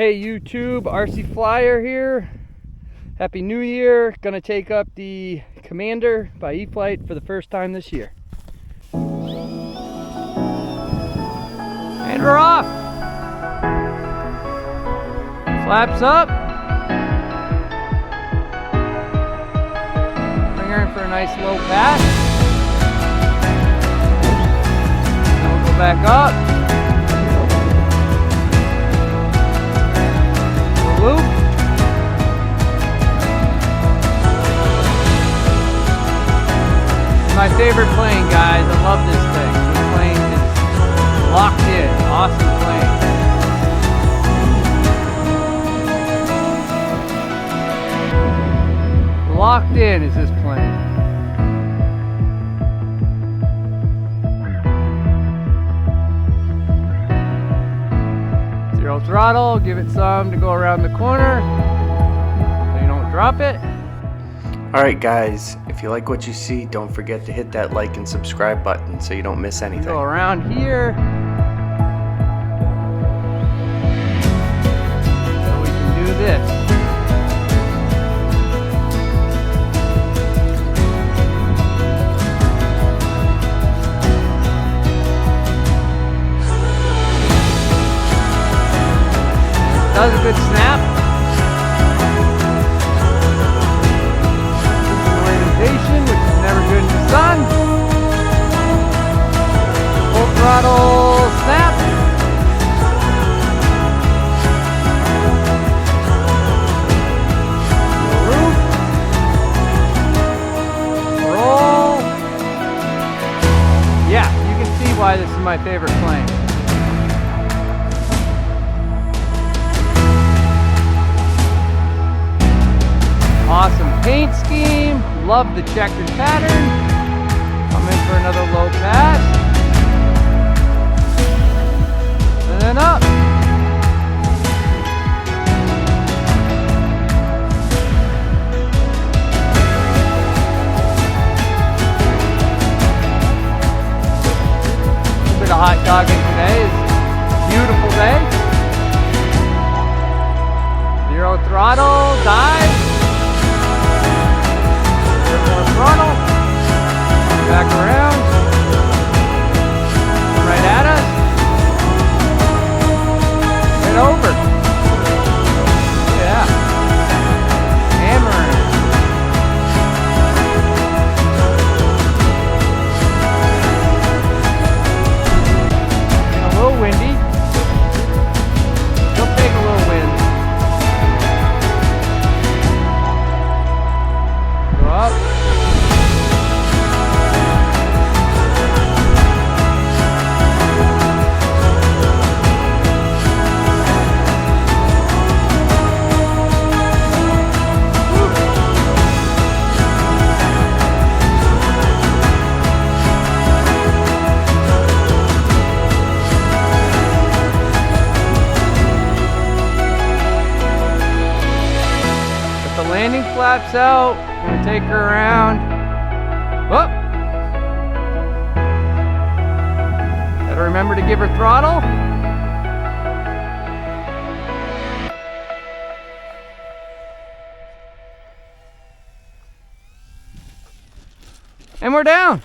Hey YouTube, RC Flyer here. Happy New Year. Gonna take up the Commander by E-Flite for the first time this year. And we're off. Flaps up. Bring her in for a nice low pass. Then we'll go back up. Loop. My favorite plane, guys. I love this thing. This plane is locked in. Awesome plane. Locked in is this plane. Zero throttle, give it some to go around the corner so you don't drop it. Alright guys, if you like what you see, don't forget to hit that like and subscribe button so you don't miss anything. Go around here so we can do this. That was a good snap. Orientation, which is never good in the sun. Full throttle snap. Roof. Roll. Yeah, you can see why this is my favorite plane. Awesome paint scheme, love the checkered pattern. I'm in for another low pass. And then up. A little bit of hot dogging today. It's a beautiful day. Zero throttle, dive. Throttle, back around, right at us, right over, yeah, hammering. And a little windy, she'll take a little wind. Go up. Landing flaps out. I'm gonna take her around. Whoop. Gotta remember to give her throttle. And we're down.